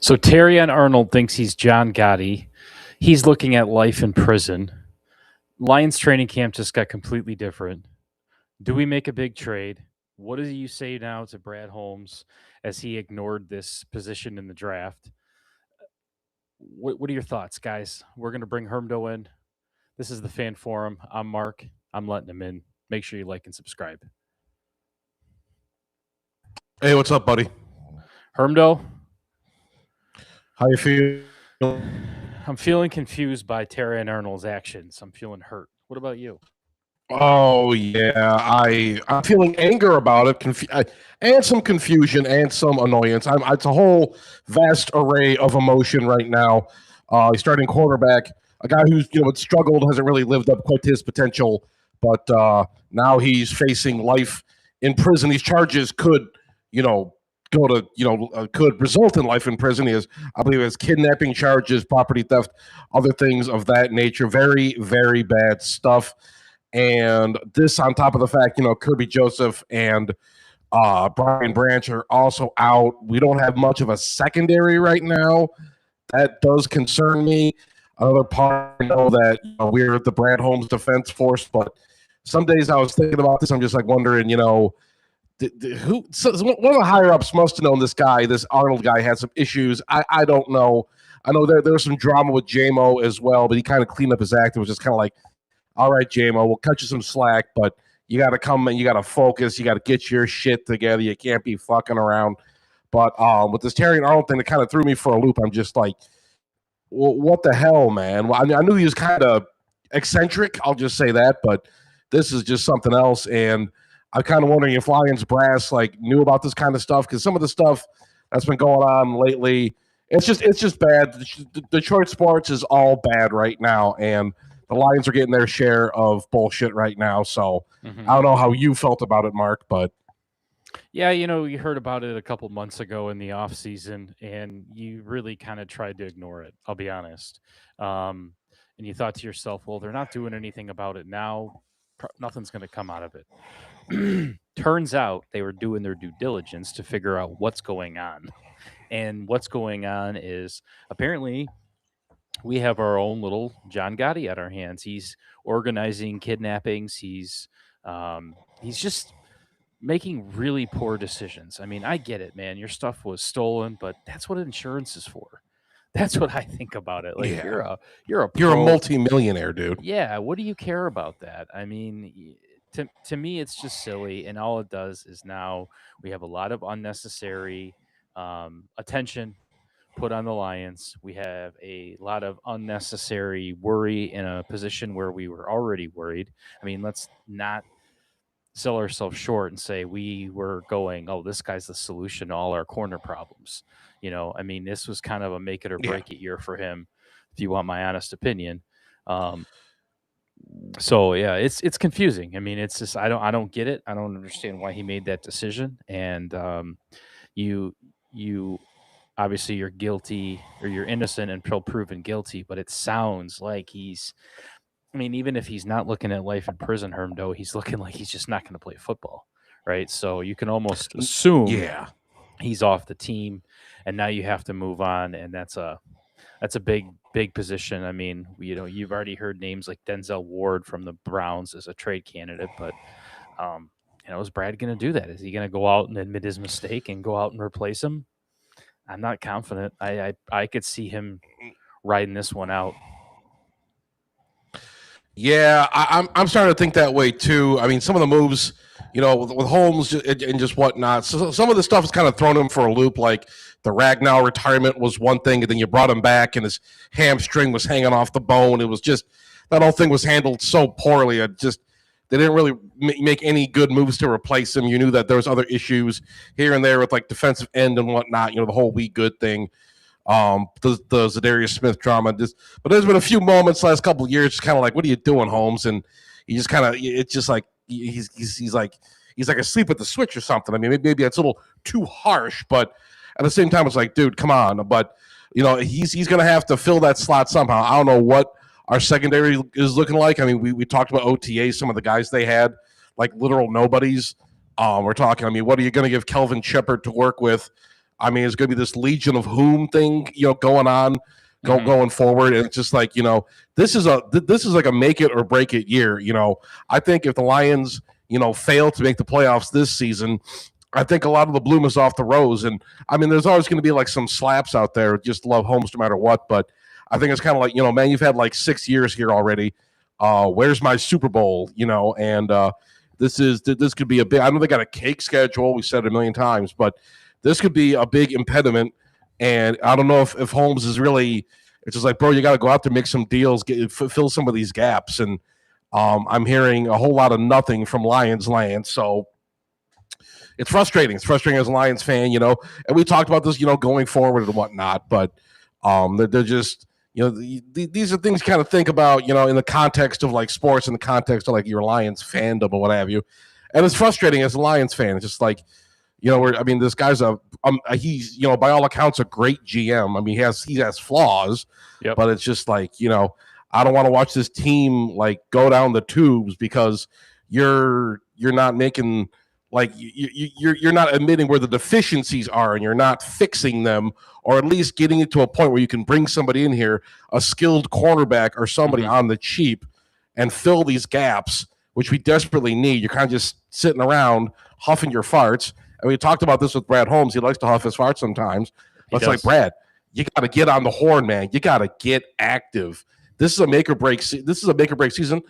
So Terrion Arnold thinks he's John Gotti. He's looking at life in prison. Lions training camp just got completely different. Do we make a big trade? What do you say now to Brad Holmes as he ignored this position in the draft? What are your thoughts, guys? We're going to bring Hermdo in. This is the Fan Forum. I'm Mark. I'm letting him in. Make sure you like and subscribe. Hey, what's up, buddy? Hermdo, How you feel? I'm feeling confused by Terrion Arnold's actions. I'm feeling hurt. What about you? Oh yeah, I'm feeling anger about it, and some confusion and some annoyance. It's a whole vast array of emotion right now. He's starting quarterback, a guy who's struggled, hasn't really lived up quite to his potential, but now he's facing life in prison. These charges could go to could result in life in prison. He has, I believe, has kidnapping charges, property theft, other things of that nature. Very, very bad stuff. And this on top of the fact, Kirby Joseph and Brian Branch are also out. We don't have much of a secondary right now. That does concern me. Another part, I know that we're the Brad Holmes defense force, but some days I was thinking about this. I'm just like wondering, one of the higher ups must have known this Arnold guy had some issues. I don't know. I know there was some drama with JMO as well, but he kind of cleaned up his act. It was just kind of like, all right, JMO, we'll cut you some slack, but you got to come and you got to focus. You got to get your shit together. You can't be fucking around. But with this Terrion Arnold thing, it kind of threw me for a loop. I'm just like, well, what the hell, man? Well, I knew he was kind of eccentric. I'll just say that, but this is just something else. And I'm kind of wondering if Lions brass knew about this kind of stuff, because some of the stuff that's been going on lately, it's just bad. Detroit sports is all bad right now, and the Lions are getting their share of bullshit right now. So I don't know how you felt about it, Mark, but yeah, you heard about it a couple months ago in the offseason, and you really kind of tried to ignore it, I'll be honest. And you thought to yourself, well, they're not doing anything about it now. Nothing's going to come out of it. Turns out they were doing their due diligence to figure out what's going on. And what's going on is apparently we have our own little John Gotti at our hands. He's organizing kidnappings. He's just making really poor decisions. I mean, I get it, man. Your stuff was stolen, but that's what insurance is for. That's what I think about it. Like, yeah. you're a multi-millionaire, dude. Yeah, what do you care about that? I mean, to me, it's just silly, and all it does is now we have a lot of unnecessary attention put on the Lions. We have a lot of unnecessary worry in a position where we were already worried. I mean, let's not sell ourselves short and say we were going, oh, this guy's the solution to all our corner problems. I mean, this was kind of a make it or break it year for him, if you want my honest opinion. So yeah, it's confusing. I mean, it's just I don't get it. I don't understand why he made that decision. And you obviously you're guilty or you're innocent until proven guilty, but it sounds like even if he's not looking at life in prison, Hermdo, he's looking like he's just not going to play football, right? So you can almost assume he's off the team, and now you have to move on, and that's a big position. I mean, you've already heard names like Denzel Ward from the Browns as a trade candidate, but is Brad going to do that? Is he going to go out and admit his mistake and go out and replace him? I'm not confident. I could see him riding this one out. Yeah, I'm starting to think that way too. I mean, some of the moves, with Holmes and just whatnot. So some of the stuff has kind of thrown him for a loop. Like the Ragnow retirement was one thing, and then you brought him back, and his hamstring was hanging off the bone. It was just that whole thing was handled so poorly. They didn't really make any good moves to replace him. You knew that there was other issues here and there with like defensive end and whatnot. The whole "we good" thing. The Zadarius Smith drama. But there's been a few moments last couple of years, just kind of like, what are you doing, Holmes? And he just kind of, it's just like he's like asleep at the switch or something. I mean, maybe that's a little too harsh, but at the same time, it's like, dude, come on. But he's gonna have to fill that slot somehow. I don't know what our secondary is looking like. I mean, we talked about OTA, some of the guys they had, like literal nobodies. We're talking. I mean, what are you gonna give Kelvin Shepard to work with? I mean, it's going to be this Legion of Whom thing, going on, going forward. And it's just like, this is like a make it or break it year. I think if the Lions, fail to make the playoffs this season, I think a lot of the bloom is off the rose. And I mean, there's always going to be like some slaps out there. Just love Holmes no matter what. But I think it's kind of like, man, you've had like 6 years here already. Where's my Super Bowl? And this could be a big. I know they got a cake schedule. We said it a million times, but this could be a big impediment. And I don't know if Holmes is really. It's just like, bro, you got to go out to make some deals, fill some of these gaps. And I'm hearing a whole lot of nothing from Lions land. So it's frustrating. It's frustrating as a Lions fan, and we talked about this, going forward and whatnot. But they're just. These are things you kind of think about, in the context of like sports, in the context of like your Lions fandom or what have you. And it's frustrating as a Lions fan. It's just like, this guy's he's, by all accounts, a great GM. I mean, he has flaws, but it's just like, I don't want to watch this team like go down the tubes because you're not making like you're not admitting where the deficiencies are and you're not fixing them, or at least getting it to a point where you can bring somebody in here, a skilled cornerback or somebody on the cheap, and fill these gaps, which we desperately need. You're kind of just sitting around huffing your farts. And we talked about this with Brad Holmes. He likes to huff his farts sometimes. But it's like, Brad, you got to get on the horn, man. You got to get active. This is a make or break. This is a make or break season.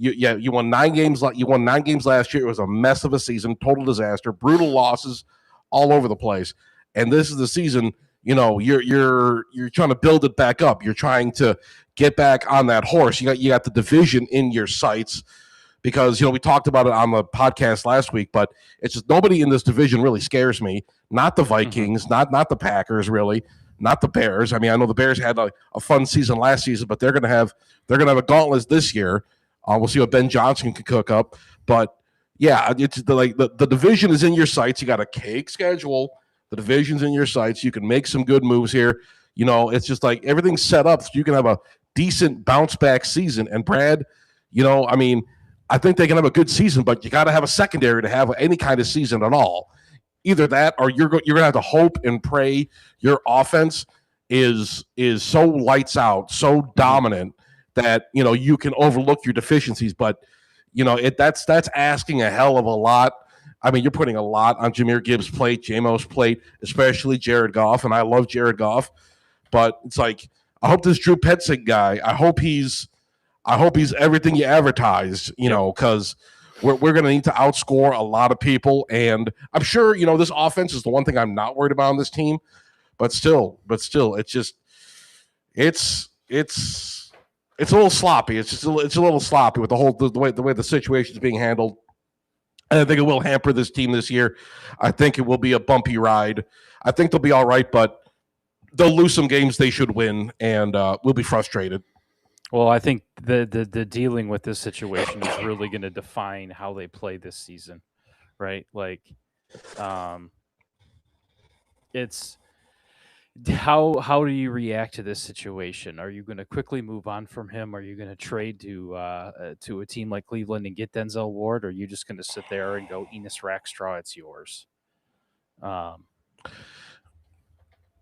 You won 9 games. You won 9 games last year. It was a mess of a season, total disaster, brutal losses all over the place. And this is the season. You're trying to build it back up. You're trying to get back on that horse. You got the division in your sights because we talked about it on the podcast last week. But it's just nobody in this division really scares me. Not the Vikings, not the Packers, really, not the Bears. I mean, I know the Bears had a fun season last season, but they're gonna have a gauntlet this year. We'll see what Ben Johnson can cook up. But yeah, it's the division is in your sights. You got a cake schedule. The division's in your sights. You can make some good moves here. It's just like everything's set up so you can have a decent bounce back season. And Brad, I think they can have a good season, but you got to have a secondary to have any kind of season at all. Either that, or you're going to have to hope and pray your offense is so lights out, so dominant that you can overlook your deficiencies. But that's asking a hell of a lot. I mean, you're putting a lot on Jahmyr Gibbs' plate, J-Mo's plate, especially Jared Goff, and I love Jared Goff. But it's like, I hope this Drew Petzing guy, I hope he's everything you advertised, because we're going to need to outscore a lot of people. And I'm sure, this offense is the one thing I'm not worried about on this team. But still, it's just it's a little sloppy. It's a little sloppy with the way the situation is being handled. And I think it will hamper this team this year. I think it will be a bumpy ride. I think they'll be all right, but they'll lose some games they should win, and we'll be frustrated. Well, I think the dealing with this situation is really going to define how they play this season, right? Like, it's how do you react to this situation? Are you going to quickly move on from him? Are you going to trade to a team like Cleveland and get Denzel Ward? Or are you just going to sit there and go, Enos Rackstraw, it's yours? That's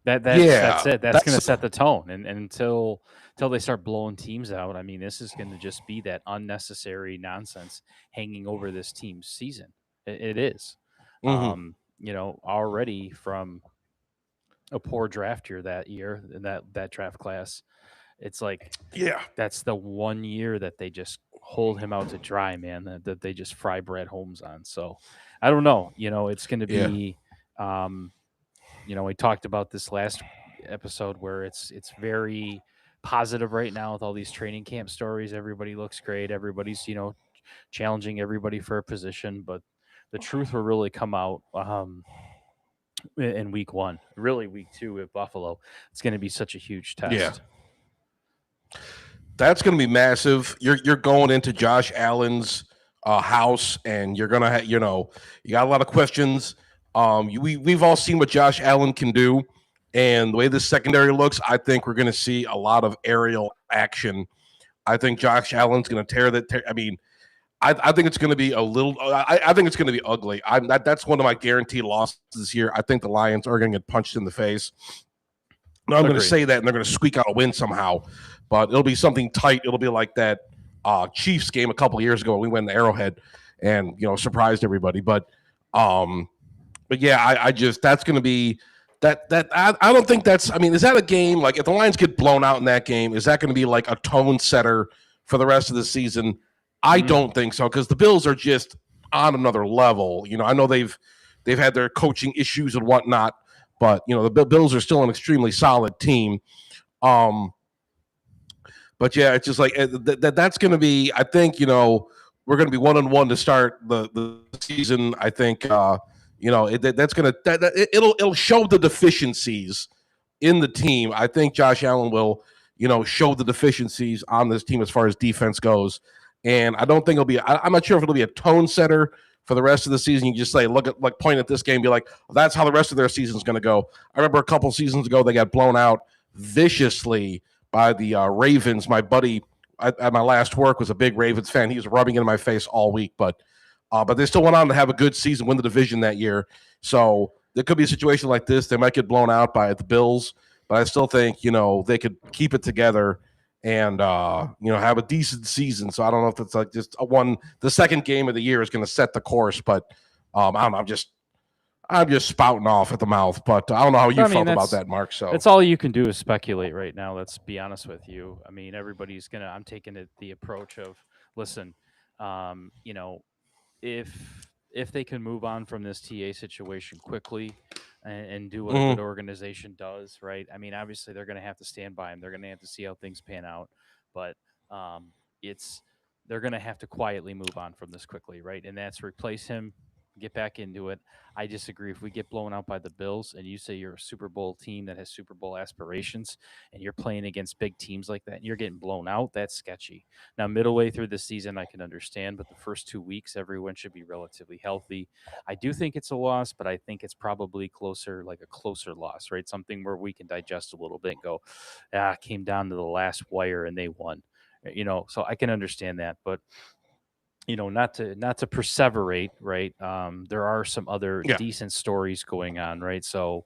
it. That's going to set the tone. And until they start blowing teams out, I mean, this is going to just be that unnecessary nonsense hanging over this team's season. It is. Already from a poor draft year that year, that draft class, it's like, that's the one year that they just hold him out to dry, man, that they just fry Brad Holmes on. So I don't know, it's going to be, we talked about this last episode where it's very positive right now with all these training camp stories. Everybody looks great. Everybody's, challenging everybody for a position, but the truth will really come out, in week 1, really week 2 with Buffalo. It's going to be such a huge test. Yeah. That's going to be massive. You're going into Josh Allen's house, and you're going to have, you got a lot of questions. We've all seen what Josh Allen can do, and the way this secondary looks, I think we're going to see a lot of aerial action. I think Josh Allen's going to tear that. I mean, I think it's going to be a little. I think it's going to be ugly. That's one of my guaranteed losses this year. I think the Lions are going to get punched in the face. No, I'm going to Agreed. say that, and they're going to squeak out a win somehow. But it'll be something tight. It'll be like that Chiefs game a couple of years ago. We went to Arrowhead and surprised everybody. But yeah, I just that's going to be that I don't think that's. I mean, is that a game like if the Lions get blown out in that game? Is that going to be like a tone setter for the rest of the season? I don't think so because the Bills are just on another level. I know they've had their coaching issues and whatnot, but the Bills are still an extremely solid team. But yeah, it's just like that's going to be. I think we're going to be 1-1 to start the season. I think that's going to it'll show the deficiencies in the team. I think Josh Allen will show the deficiencies on this team as far as defense goes. And I don't think it'll be. I'm not sure if it'll be a tone setter for the rest of the season. You just say, point at this game, be like, well, that's how the rest of their season is going to go. I remember a couple seasons ago they got blown out viciously by the Ravens. My buddy at my last work was a big Ravens fan. He was rubbing it in my face all week, but they still went on to have a good season, win the division that year. So there could be a situation like this. They might get blown out by the Bills, but I still think they could keep it together and have a decent season. So I don't know if it's like just the second game of the year is going to set the course, but I don't know. I'm just spouting off at the mouth, but I don't know how you felt about that, Mark. So that's all you can do is speculate right now. Let's be honest with you. I mean, I'm taking the approach of, listen, if they can move on from this TA situation quickly and do what a good organization does, right? I mean, obviously they're going to have to stand by him. They're going to have to see how things pan out, but they're going to have to quietly move on from this quickly, right? And that's replace him, get back into it. I disagree. If we get blown out by the Bills and you say you're a Super Bowl team that has Super Bowl aspirations and you're playing against big teams like that and you're getting blown out, that's sketchy. Now, middle way through the season, I can understand, but the first 2 weeks, everyone should be relatively healthy. I do think it's a loss, but I think it's probably like a closer loss, right? Something where we can digest a little bit and go, came down to the last wire and they won. So I can understand that, but not to perseverate, right? There are some other decent stories going on, right? So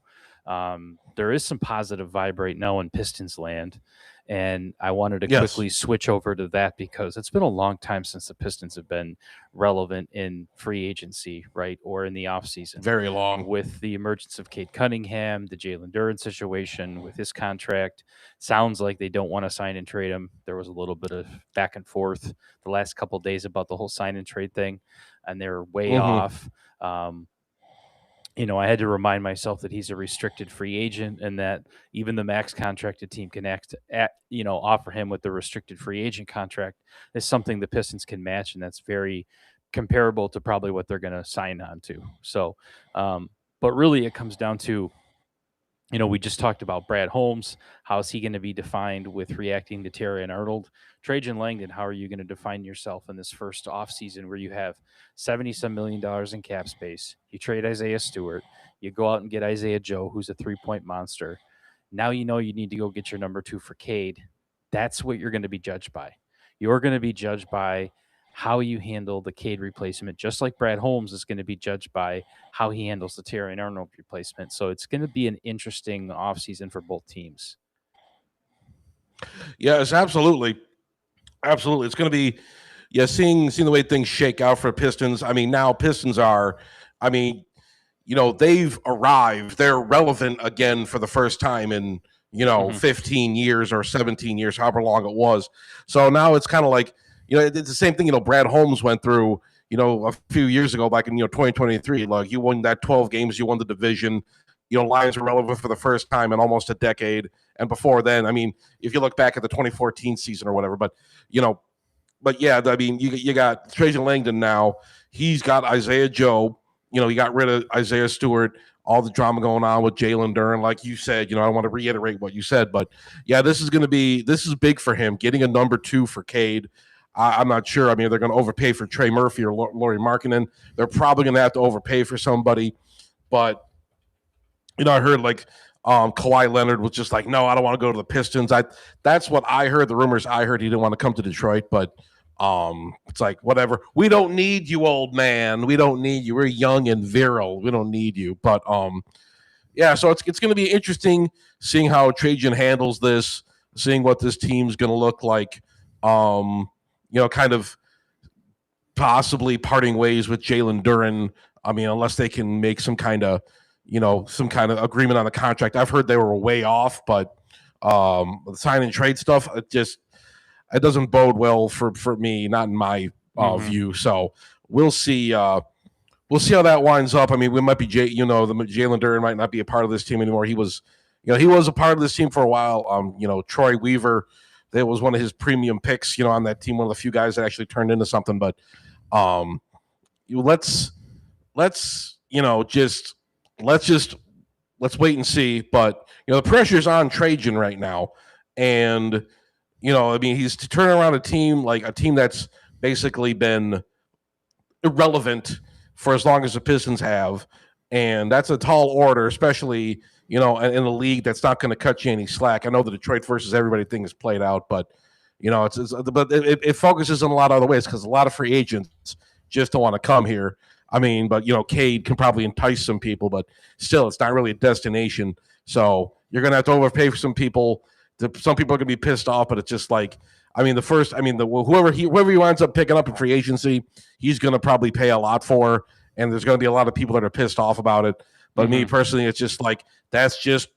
there is some positive vibe right now in Pistons land, and I wanted to quickly switch over to that because it's been a long time since the Pistons have been relevant in free agency, right, or in the offseason. Very long. With the emergence of Cade Cunningham, the Jalen Duren situation with his contract, sounds like they don't want to sign and trade him. There was a little bit of back and forth the last couple of days about the whole sign and trade thing, and they're way off. I had to remind myself that he's a restricted free agent and that even the max contracted team can offer him with the restricted free agent contract is something the Pistons can match. And that's very comparable to probably what they're going to sign on to. So, but really it comes down to, we just talked about Brad Holmes. How is he going to be defined with reacting to Terrion Arnold? Trajan Langdon, how are you going to define yourself in this first offseason where you have $70-some million in cap space? You trade Isaiah Stewart. You go out and get Isaiah Joe, who's a three-point monster. Now you need to go get your number 2 for Cade. That's what you're going to be judged by. You're going to be judged by how you handle the Cade replacement, just like Brad Holmes is going to be judged by how he handles the Terrion Arnold replacement. So it's going to be an interesting offseason for both teams. Yes, absolutely. Absolutely. It's going to be, seeing the way things shake out for Pistons. I mean, now Pistons are, they've arrived. They're relevant again for the first time in, 15 years or 17 years, however long it was. So now it's kind of like, it's the same thing, Brad Holmes went through, a few years ago, back in, 2023. Like, you won that 12 games, you won the division. Lions were relevant for the first time in almost a decade. And before then, if you look back at the 2014 season or whatever, you got Trajan Langdon now. He's got Isaiah Joe. He got rid of Isaiah Stewart. All the drama going on with Jalen Duren, like you said. I don't want to reiterate what you said, but this is big for him. Getting a number 2 for Cade. I'm not sure. They're going to overpay for Trey Murphy or Lauri Markkanen. They're probably going to have to overpay for somebody. But, I heard Kawhi Leonard was just like, no, I don't want to go to the Pistons. That's what I heard. The rumors I heard, he didn't want to come to Detroit. But It's like, whatever. We don't need you, old man. We don't need you. We're young and virile. We don't need you. But yeah, so it's going to be interesting seeing how Trajan handles this, seeing what this team's going to look like. Kind of possibly parting ways with Jalen Duren. I mean, unless they can make some kind of agreement on the contract. I've heard they were way off, but the sign and trade stuff, it doesn't bode well for me, not in my view. So we'll see. We'll see how that winds up. I mean, we might be, the Jalen Duren might not be a part of this team anymore. He was a part of this team for a while. Troy Weaver, that was one of his premium picks, on that team, one of the few guys that actually turned into something. But let's wait and see. But the pressure's on Trajan right now, and I mean, he's turning around a team that's basically been irrelevant for as long as the Pistons have, and that's a tall order, especially in a league that's not going to cut you any slack. I know the Detroit versus everybody thing is played out, but it focuses on a lot of other ways because a lot of free agents just don't want to come here. I mean, but Cade can probably entice some people, but still, it's not really a destination. So you're going to have to overpay for some people. Some people are going to be pissed off, but it's just like, I mean, whoever he winds up picking up in free agency, he's going to probably pay a lot for, and there's going to be a lot of people that are pissed off about it. But me personally, it's just like that's just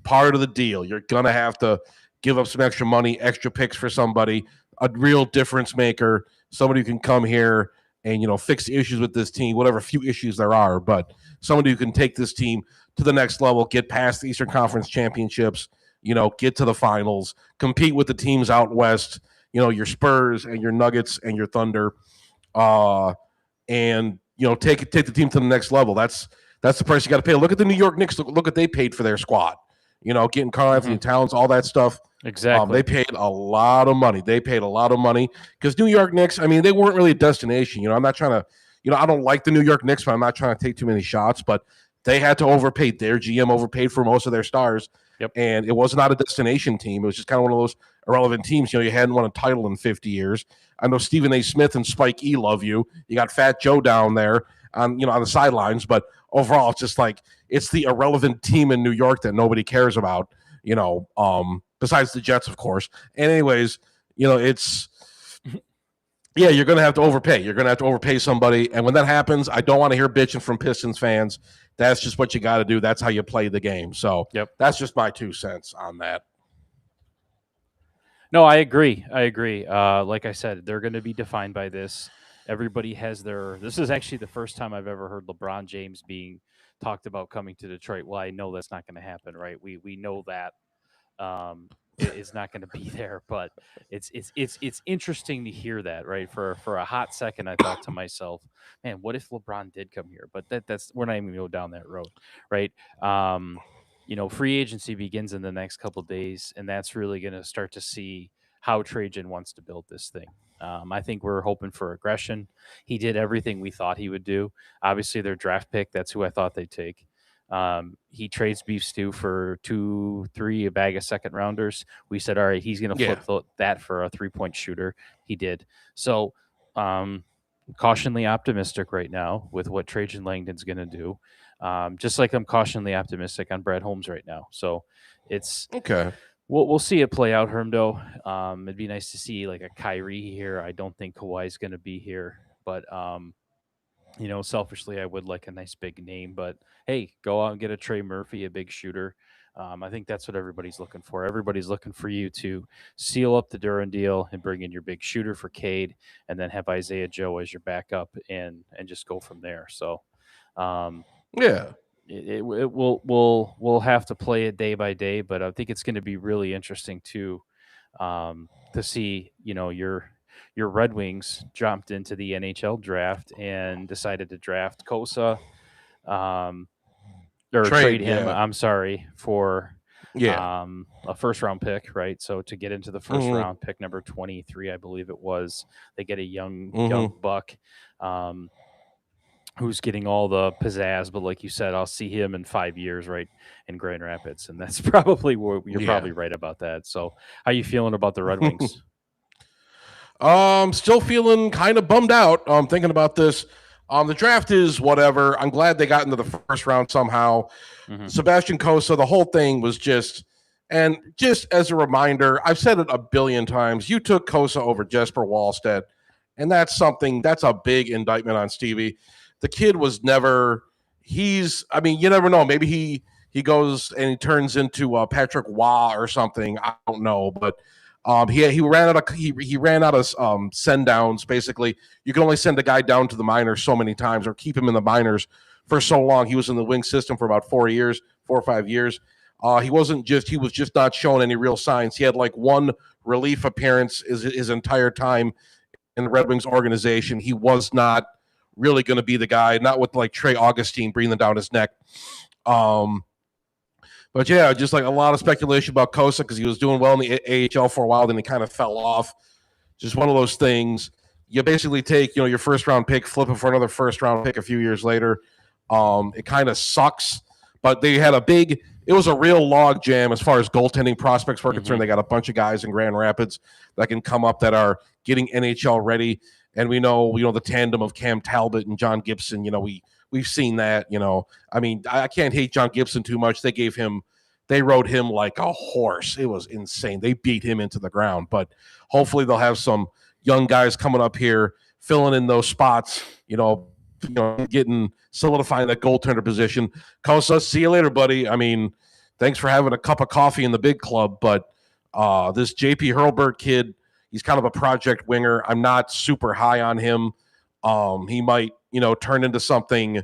part of the deal. You're going to have to give up some extra money, extra picks for somebody, a real difference maker, somebody who can come here and fix the issues with this team, whatever few issues there are, but somebody who can take this team to the next level, get past the Eastern Conference championships, get to the finals, compete with the teams out west, your Spurs and your Nuggets and your Thunder, and take the team to the next level. That's the price you got to pay. Look at the New York Knicks. Look what they paid for their squad. Getting Karl Anthony Towns, all that stuff. Exactly. They paid a lot of money. Because New York Knicks, I mean, they weren't really a destination. I'm not trying to, I don't like the New York Knicks, but I'm not trying to take too many shots. But they had to overpay. Their GM overpaid for most of their stars. Yep. And it was not a destination team. It was just kind of one of those irrelevant teams. You hadn't won a title in 50 years. I know Stephen A. Smith and Spike E. love you. You got Fat Joe down there on the sidelines. But overall, it's just like it's the irrelevant team in New York that nobody cares about, besides the Jets, of course. And anyways, it's you're going to have to overpay. You're going to have to overpay somebody. And when that happens, I don't want to hear bitching from Pistons fans. That's just what you got to do. That's how you play the game. So that's just my 2 cents on that. No, I agree. Like I said, they're going to be defined by this. Everybody has this is actually the first time I've ever heard LeBron James being talked about coming to Detroit. Well, I know that's not going to happen, right? We know that it's not going to be there, but it's interesting to hear that, right? For a hot second, I thought to myself, man, what if LeBron did come here? But that's we're not even going to go down that road, right? Free agency begins in the next couple of days, and that's really going to start to see how Trajan wants to build this thing. I think we're hoping for aggression. He did everything we thought he would do. Obviously, their draft pick, that's who I thought they'd take. He trades Beef Stew for 2-3, a bag of second rounders. We said, all right, he's going to flip that for a 3-point shooter. He did. So, cautionally optimistic right now with what Trajan Langdon's going to do. Just like I'm cautionally optimistic on Brad Holmes right now. So it's okay. We'll see it play out, Hermdo. It'd be nice to see like a Kyrie here. I don't think Kawhi's going to be here, but selfishly, I would like a nice big name. But hey, go out and get a Trey Murphy, a big shooter. I think that's what everybody's looking for. Everybody's looking for you to seal up the Duran deal and bring in your big shooter for Cade, and then have Isaiah Joe as your backup, and just go from there. So, we'll have to play it day by day, but I think it's going to be really interesting to see your Red Wings jumped into the NHL draft and decided to draft Kosa, or trade him. I'm sorry, for a first round pick, right? So to get into the first round, pick number 23, I believe it was, they get a young buck. Who's getting all the pizzazz, but like you said, I'll see him in 5 years, right, in Grand Rapids, and that's probably where you're probably right about that. So, how you feeling about the Red Wings? Still feeling kind of bummed out. Thinking about this. The draft is whatever. I'm glad they got into the first round somehow. Mm-hmm. Sebastian Cosa, the whole thing was just, and just as a reminder, I've said it a billion times. You took Cosa over Jesper Wallstedt, and that's a big indictment on Stevie. The kid was never. I mean, you never know. Maybe he goes and he turns into Patrick Waugh or something. I don't know, but he ran out of send downs. Basically, you can only send a guy down to the minors so many times, or keep him in the minors for so long. He was in the wing system for about 4 or 5 years. He was just not showing any real signs. He had like one relief appearance his entire time in the Red Wings organization. He was not really going to be the guy. Not with like Trey Augustine breathing down his neck. But yeah, just like a lot of speculation about Cosa because he was doing well in the AHL for a while, then he kind of fell off. Just one of those things. You basically take, your first round pick, flip it for another first round pick a few years later. It kind of sucks, but they had it was a real log jam as far as goaltending prospects were concerned. They got a bunch of guys in Grand Rapids that can come up that are getting NHL ready. And we know the tandem of Cam Talbot and John Gibson, we've seen that, I mean, I can't hate John Gibson too much. They rode him like a horse. It was insane. They beat him into the ground, but hopefully they'll have some young guys coming up here, filling in those spots, solidifying that goaltender position. Cosa, see you later, buddy. I mean, thanks for having a cup of coffee in the big club, but this JP Hurlburt kid, he's kind of a project winger. I'm not super high on him. He might, turn into something.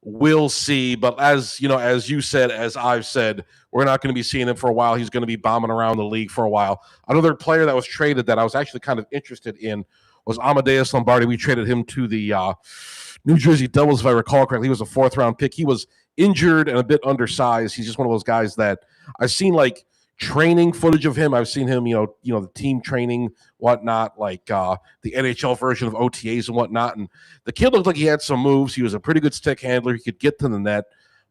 We'll see. But as you said, as I've said, we're not going to be seeing him for a while. He's going to be bombing around the league for a while. Another player that was traded that I was actually kind of interested in was Amadeus Lombardi. We traded him to the New Jersey Devils, if I recall correctly. He was a 4th-round pick. He was injured and a bit undersized. He's just one of those guys that I've seen like training footage of him. I've seen him, the team training, whatnot, like the NHL version of OTAs and whatnot. And the kid looked like he had some moves. He was a pretty good stick handler. He could get to the net.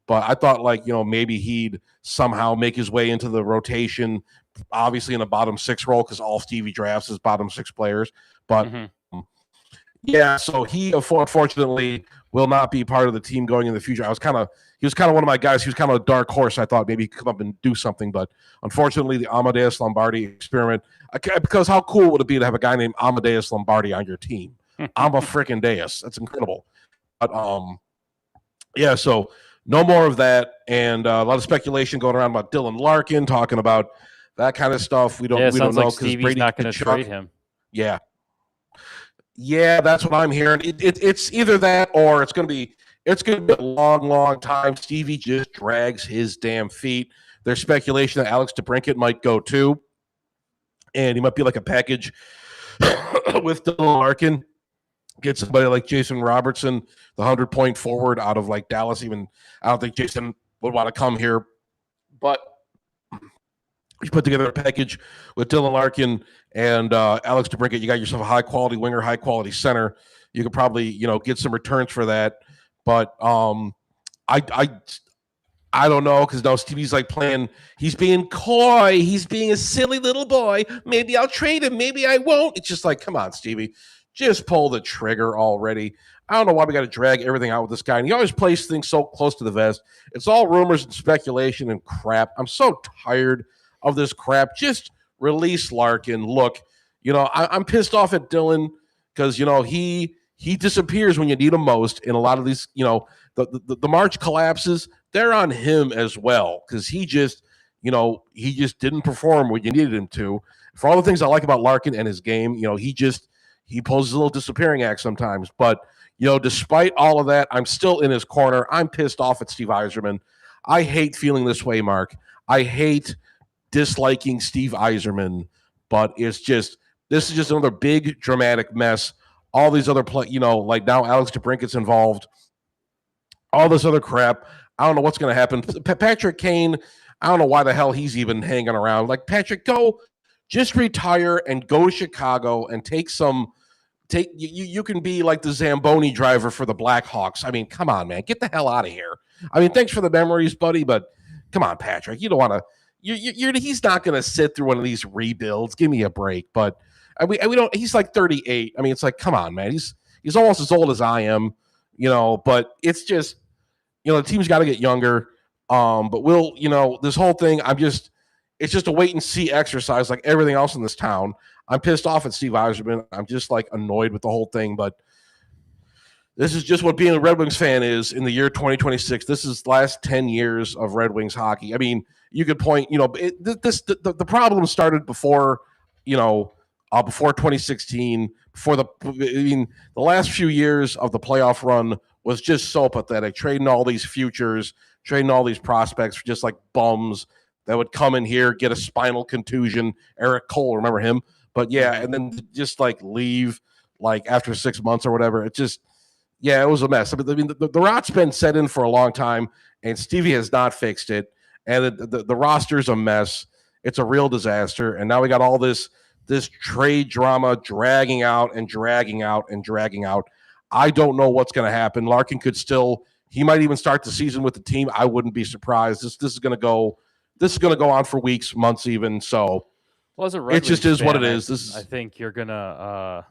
But I thought maybe he'd somehow make his way into the rotation, obviously in a bottom 6 role because all Stevie drafts is bottom 6 players. But yeah, so he unfortunately will not be part of the team going in the future. He was kind of one of my guys. He was kind of a dark horse. I thought maybe he could come up and do something, but unfortunately, the Amadeus Lombardi experiment. Because how cool would it be to have a guy named Amadeus Lombardi on your team? I'm a freaking Deus. That's incredible. But yeah. So no more of that, and a lot of speculation going around about Dylan Larkin, talking about that kind of stuff. We don't know because Stevie's not going to trade him. Yeah, that's what I'm hearing. It's either that or it's going to be a long, long time. Stevie just drags his damn feet. There's speculation that Alex DeBrincat might go too, and he might be like a package with Dylan Larkin. Get somebody like Jason Robertson, the 100-point forward out of like Dallas. Even I don't think Jason would want to come here, but you put together a package with Dylan Larkin and Alex DeBrincat. You got yourself a high-quality winger, high-quality center. You could probably get some returns for that. But I don't know because now Stevie's like playing. He's being coy. He's being a silly little boy. Maybe I'll trade him. Maybe I won't. It's just like, come on, Stevie. Just pull the trigger already. I don't know why we got to drag everything out with this guy. And he always plays things so close to the vest. It's all rumors and speculation and crap. I'm so tired of this crap. Just release Larkin. Look, I'm pissed off at Dylan because, he disappears when you need him most. In a lot of these, the March collapses, they're on him as well because he just didn't perform when you needed him to. For all the things I like about Larkin and his game, he pulls a little disappearing act sometimes. But, despite all of that, I'm still in his corner. I'm pissed off at Steve Yzerman. I hate feeling this way, Mark. I hate disliking Steve Yzerman, but this is just another big dramatic mess. All these other like now Alex DeBrincat's involved. All this other crap. I don't know what's going to happen. Patrick Kane, I don't know why the hell he's even hanging around. Like, Patrick, just retire and go to Chicago and you can be like the Zamboni driver for the Blackhawks. I mean, come on, man. Get the hell out of here. I mean, thanks for the memories, buddy, but come on, Patrick. You don't want to he's not going to sit through one of these rebuilds. Give me a break. But And we don't. He's like 38. I mean, it's like, come on, man. He's almost as old as I am, But it's just, the team's got to get younger. But this whole thing, it's just a wait and see exercise, like everything else in this town. I'm pissed off at Steve Yzerman. I'm just like annoyed with the whole thing, but this is just what being a Red Wings fan is in the year 2026. This is the last 10 years of Red Wings hockey. I mean, you could point, the problem started before, before 2016, the last few years of the playoff run was just so pathetic. Trading all these futures, trading all these prospects for just like bums that would come in here, get a spinal contusion. Eric Cole, remember him? But yeah, and then just like leave like after 6 months or whatever. It just, yeah, it was a mess. I mean, the rot's been set in for a long time, and Stevie has not fixed it. And the roster's a mess. It's a real disaster. And now we got all this trade drama dragging out and dragging out and dragging out. I don't know what's going to happen. Larkin he might even start the season with the team. I wouldn't be surprised. This is going to go on for weeks, months even. So it just is what it is. I think you're going to,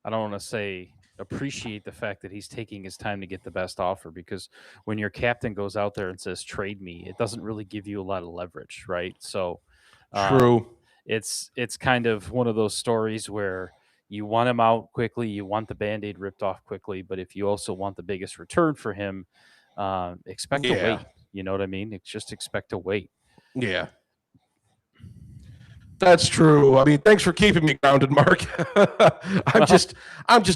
I don't want to say appreciate the fact that he's taking his time to get the best offer, because when your captain goes out there and says, trade me, it doesn't really give you a lot of leverage, right? So true. It's kind of one of those stories where you want him out quickly, you want the Band-Aid ripped off quickly, but if you also want the biggest return for him, expect to wait. You know what I mean? Just expect to wait. Yeah. That's true. I mean, thanks for keeping me grounded, Mark. I'm just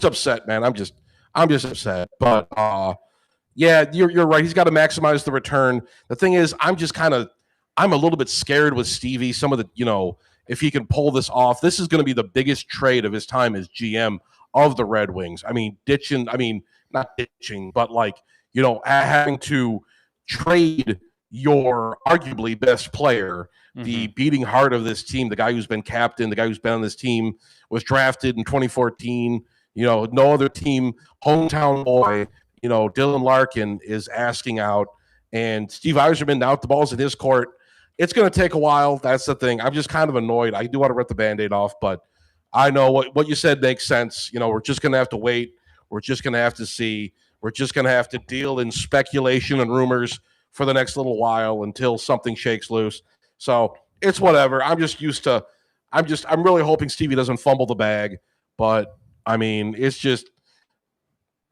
upset, man. I'm just upset. But yeah, you're right. He's got to maximize the return. The thing is, I'm a little bit scared with Stevie. Some of the, if he can pull this off, this is going to be the biggest trade of his time as GM of the Red Wings. I mean, not ditching, but like, having to trade your arguably best player, the beating heart of this team, the guy who's been captain, the guy who's been on this team, was drafted in 2014. No other team, hometown boy, Dylan Larkin is asking out, and Steve Yzerman, now the ball's in his court. It's going to take a while. That's the thing. I'm just kind of annoyed. I do want to rip the Band-Aid off, but I know what you said makes sense. We're just going to have to wait. We're just going to have to see. We're just going to have to deal in speculation and rumors for the next little while until something shakes loose. So it's whatever. I'm really hoping Stevie doesn't fumble the bag, but I mean, you're just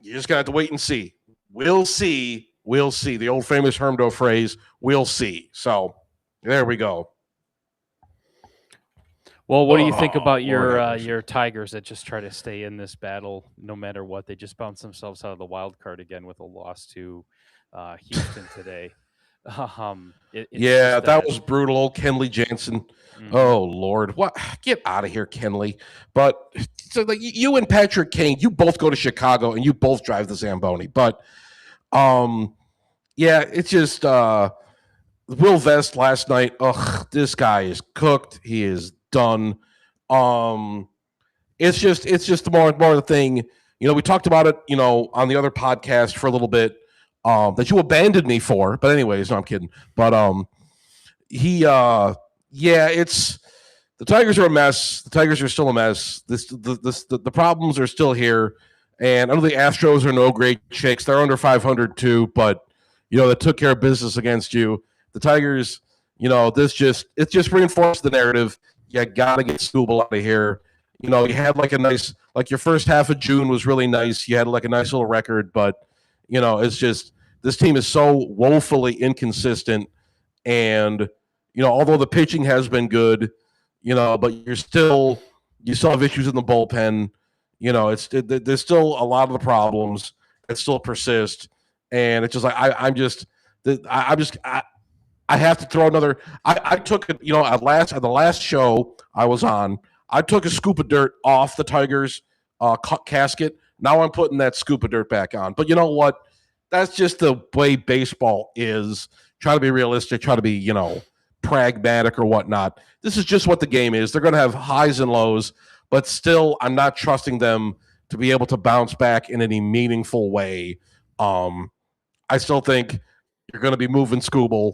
going to have to wait and see. We'll see. We'll see. The old famous Hermdo phrase, we'll see. So there we go. Well, what do you think about your Tigers that just try to stay in this battle no matter what? They just bounced themselves out of the wild card again with a loss to Houston today. That was brutal. Old Kenley Jansen. Mm-hmm. Oh Lord, what? Get out of here, Kenley. But so like you and Patrick Kane, you both go to Chicago and you both drive the Zamboni. But it's just Will Vest last night. Ugh, this guy is cooked. He is done. It's just more the thing. We talked about it, on the other podcast for a little bit. That you abandoned me for, but anyways, no, I'm kidding. But it's the Tigers are a mess. The Tigers are still a mess. The problems are still here, and I know the Astros are no great shakes. They're under 500 too, but they took care of business against you. The Tigers, it just reinforced the narrative. You gotta get Stubble out of here. You had like a nice, like your first half of June was really nice. You had like a nice little record, but it's just this team is so woefully inconsistent. And, although the pitching has been good, but you still have issues in the bullpen. There's still a lot of the problems that still persist. And it's just like, I have to throw another. I took it, at the last show I was on, I took a scoop of dirt off the Tigers casket. Now I'm putting that scoop of dirt back on. But you know what? That's just the way baseball is. Try to be realistic, try to be, pragmatic or whatnot. This is just what the game is. They're going to have highs and lows, but still, I'm not trusting them to be able to bounce back in any meaningful way. I still think you're going to be moving Scooble.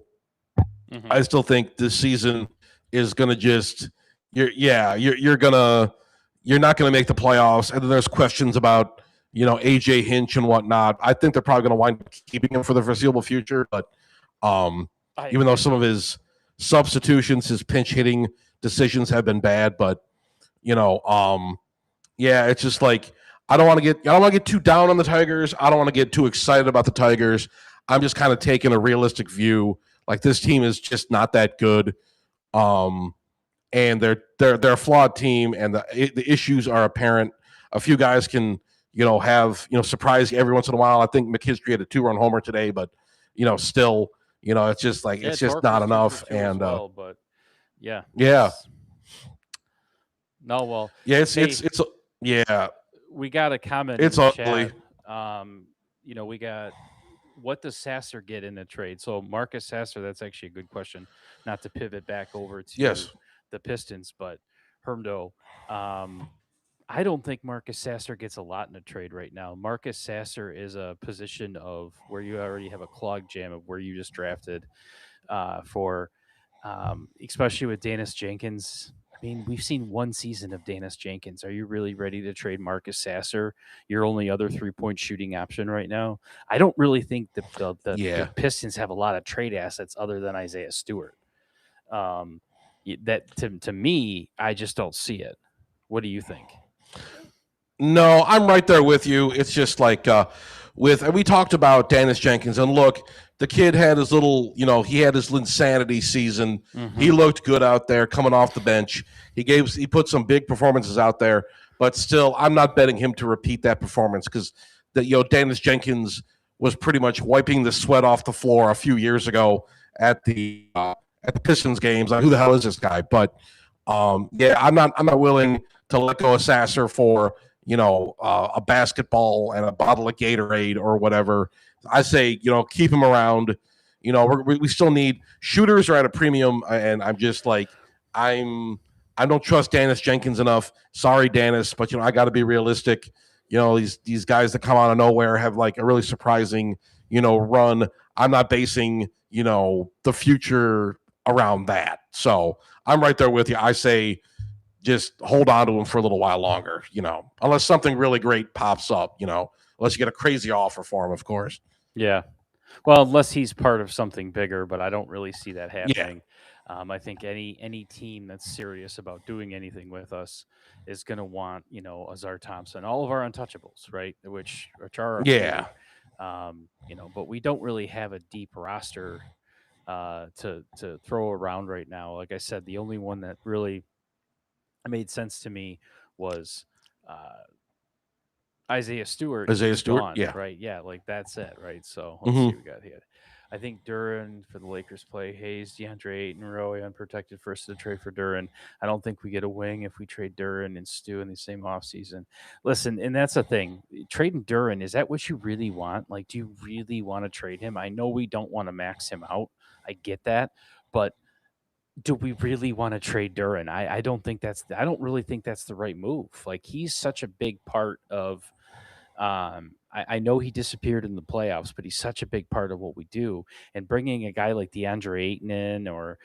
Mm-hmm. I still think this season is going to just, you're going to you're not going to make the playoffs, and then there's questions about AJ Hinch and whatnot. I think they're probably going to wind up keeping him for the foreseeable future. But I even though agree. some of his substitutions, his pinch hitting decisions have been bad, but yeah, it's just like I don't want to get too down on the Tigers. I don't want to get too excited about the Tigers. I'm just kind of taking a realistic view. Like this team is just not that good. Um, and they're a flawed team, and the issues are apparent. A few guys can have surprise every once in a while. I think McKinstry had a 2-run homer today, but still it's just like Yeah, it's just Torque not was 2 for enough. 2 as And well, but yeah, yeah, it's no. Well, yeah, hey, yeah, we got a comment in it's the ugly. chat. Um, we got what does Sasser get in the trade? So Marcus Sasser, that's actually a good question. Not to pivot back over to Yes, the Pistons, but Hermdo. Um, I don't think Marcus Sasser gets a lot in a trade right now. Marcus Sasser is a position of where you already have a clog jam of where you just drafted for, especially with Danis Jenkins. I mean, we've seen one season of Danis Jenkins. Are you really ready to trade Marcus Sasser, your only other 3-point shooting option right now? I don't really think the yeah. Pistons have a lot of trade assets other than Isaiah Stewart. That to me, I just don't see it. What do you think? No, I'm right there with you. It's just like and we talked about Dennis Jenkins, and look, the kid had his little, he had his insanity season. He Mm-hmm. looked good out there coming off the bench. He put some big performances out there, but still, I'm not betting him to repeat that performance because Dennis Jenkins was pretty much wiping the sweat off the floor a few years ago at the Pistons games. Like, who the hell is this guy? But yeah, I'm not willing to let go of Sasser for a basketball and a bottle of Gatorade or whatever. I say, keep him around. We still need shooters are at a premium, and I'm just like, I don't trust Dennis Jenkins enough. Sorry, Dennis, but I got to be realistic. These guys that come out of nowhere have like a really surprising run. I'm not basing the future around that. So I'm right there with you. I say just hold on to him for a little while longer, unless something really great pops up, unless you get a crazy offer for him, of course. Yeah. Well, unless he's part of something bigger, but I don't really see that Yeah. happening. I think any team that's serious about doing anything with us is going to want Azar Thompson, all of our untouchables, right? Which are a Yeah. few, but we don't really have a deep roster to throw around right now. Like I said, the only one that really made sense to me was uh, Isaiah Stewart, and Isaiah he's Stewart. gone, Yeah. right? Yeah, like that's it, right? So let's see, Hmm. we got here. I think Duran for the Lakers play Hayes, DeAndre Ayton, Roy unprotected first to trade for Duran. I don't think we get a wing if we trade Duran and Stu in the same offseason. Listen, and that's the thing. Trading Duran, is that what you really want? Like, do you really want to trade him? I know we don't want to max him out. I get that. But do we really want to trade Duran? I don't think I don't really think that's the right move. Like he's such a big part of I know he disappeared in the playoffs, but he's such a big part of what we do. And bringing a guy like DeAndre Ayton in or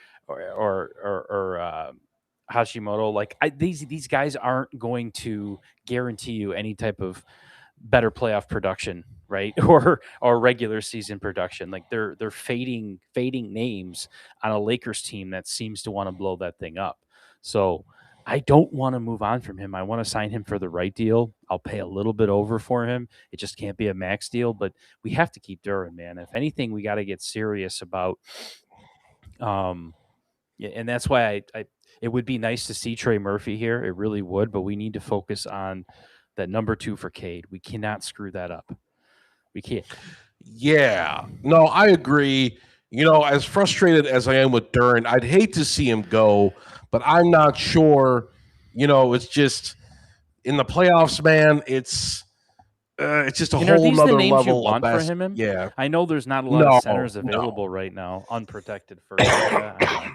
Hashimoto, like these guys aren't going to guarantee you any type of better playoff production, right? Or regular season production. Like they're fading names on a Lakers team that seems to want to blow that thing up. So I don't want to move on from him. I want to sign him for the right deal. I'll pay a little bit over for him. It just can't be a max deal, but we have to keep Duran, man. If anything, we got to get serious about yeah, and that's why I it would be nice to see Trey Murphy here. It really would, but we need to focus on that number 2 for Cade. We cannot screw that up. We can't. Yeah. No, I agree. As frustrated as I am with Duran, I'd hate to see him go, but I'm not sure. It's just in the playoffs, man. It's just a And are whole these the nother names you level of want for best. him? Yeah. I know there's not a lot of No, centers no. available right now, unprotected first like that. I know.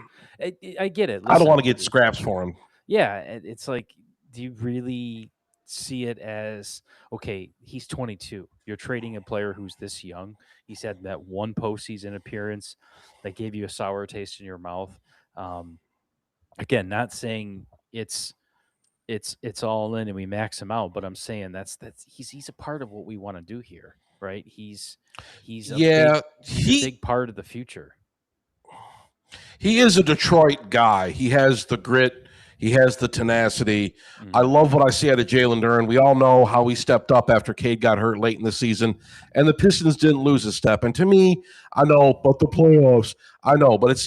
I get it. I don't want to Listen, get scraps for him. yeah, it's like, do you really see it as okay? He's 22. You're trading a player who's this young. He's had that one postseason appearance that gave you a sour taste in your mouth. Um, Again, not saying it's it's all in and we max him out. But I'm saying that's he's a part of what we want to do here, right? He's a Yeah, big part of the future. he is a Detroit guy. He has the grit. He has the tenacity. I Mhm. love what I see out of Jalen Duren. We all know how he stepped up after Cade got hurt late in the season, and the Pistons didn't lose a step. And to me, I know, but the playoffs, I know, but it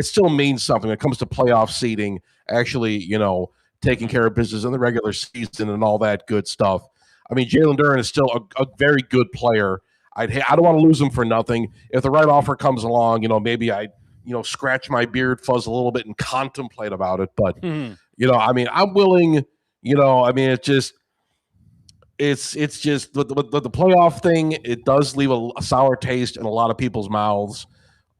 still means something when it comes to playoff seeding. Actually, taking Mhm. care of business in the regular season and all that good stuff. I mean, Jalen Duren is still a very good player. I don't want to lose him for nothing. If the right offer comes along, maybe I scratch my beard, fuzz a little bit, and contemplate about it. But I mean, I'm willing. I mean, it's just the playoff thing. It does leave a sour taste in a lot of people's mouths.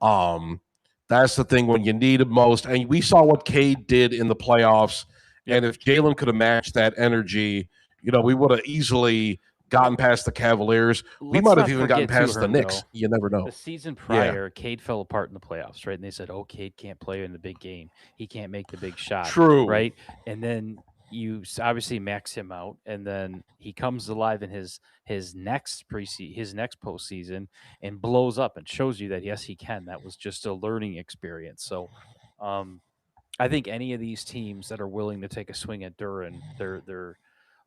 Um, that's the thing when you need it most. And we saw what Cade did in the playoffs. Yep. And if Jalen could have matched that energy, we would have easily gotten Well, past the Cavaliers. We let's might have not even gotten forget too, past the Knicks. Hermdo. You never The know. season Yeah, prior, Cade fell apart in the playoffs, right? And they said, "Oh, Cade can't play in the big game. He can't make the big shot," true. right? And then obviously max him out, and then he comes alive in his next postseason and blows up and shows you that yes, he can. That was just a learning experience. So, um, I think any of these teams that are willing to take a swing at Duran,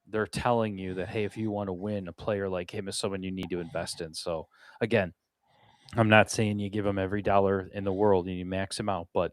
they're telling you that hey, if you want to win, a player like him is someone you need to invest in. So again, I'm not saying you give him every dollar in the world and you max him out, but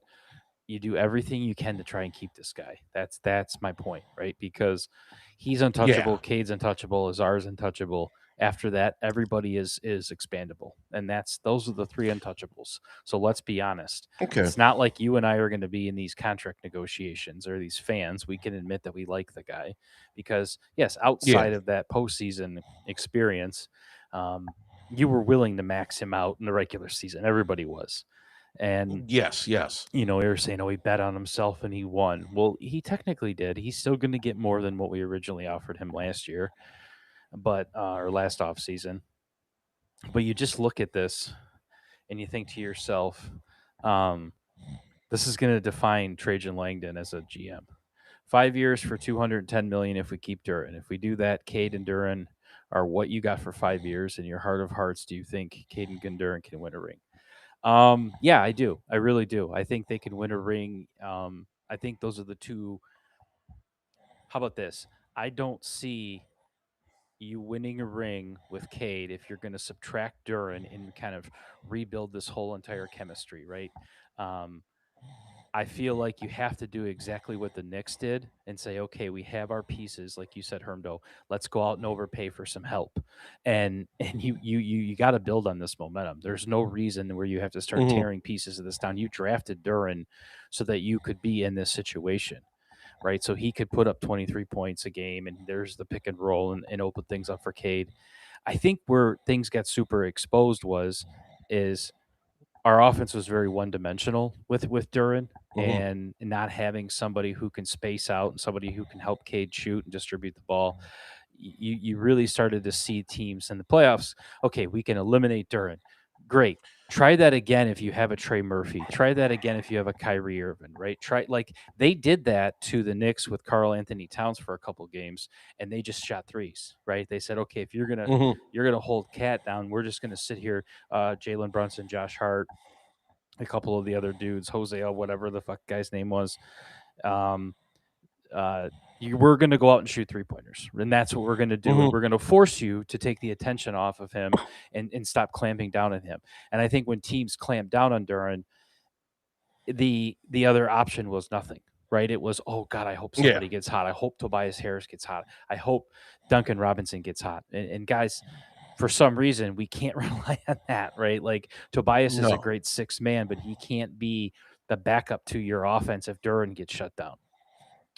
you do everything you can to try and keep this guy. That's my point, right? Because he's Yeah. untouchable, Cade's untouchable, Azar's untouchable. After that, everybody is expandable, and those are the three untouchables. So let's be honest. Okay. It's not like you and I are going to be in these contract negotiations or these fans. We can admit that we like the guy because yes, Yeah. outside of that postseason experience, um, you were willing to max him out in the regular season. Everybody was, and Yes. Yes. they were saying, "Oh, he bet on himself and he won." Well, he technically did. He's still going to get more than what we originally offered him last year, but or last off season. But you just look at this and you think to yourself, um, "This is going to define Trajan Langdon as a GM. 5 years for 210 million if we keep Duran. If we do that, Cade and Duran are what you got for 5 years. In your heart of hearts, do you think Cade and Duran can win a ring?" Yeah, I do. I really do. I think they can win a ring. I think those are the two. How about this? I don't see you winning a ring with Cade if you're going to subtract Duran and kind of rebuild this whole entire chemistry, right? Um, I feel like you have to do exactly what the Knicks did and say, okay, we have our pieces, like you said, Hermdo. Let's go out and overpay for some help, and you got to build on this momentum. There's no reason where you have to start Hmm. tearing pieces of this down. You drafted Duran so that you could be in this situation, right? So he could put up 23 points a game, and there's the pick and roll and open things up for Cade. I think where things got super exposed is our offense was very one dimensional with Duran Hmm. and not having somebody who can space out and somebody who can help Cade shoot and distribute the ball. You really started to see teams in the playoffs. Okay, we can eliminate Duran. Great. Try that again if you have a Trey Murphy. Try that again if you have a Kyrie Irving, right? Try like they did that to the Knicks with Carl Anthony Towns for a couple games, and they just shot threes, right? They said, okay, if Hmm. you're gonna hold Cat down, we're just gonna sit here, Jalen Brunson, Josh Hart, a couple of the other dudes, Jose, whatever the fuck guy's name was. Um, we're going to go out and shoot 3 pointers, and that's what we're going to do. And Hmm. we're going to force you to take the attention off of him and stop clamping down on him. And I think when teams clamp down on Duran, the other option was nothing. Right? It was, oh God, I hope Yeah. somebody gets hot. I hope Tobias Harris gets hot. I hope Duncan Robinson gets hot. And guys, for some reason we can't rely on that, right? Like Tobias is a No. great six man, but he can't be the backup to your offense if Duran gets shut down.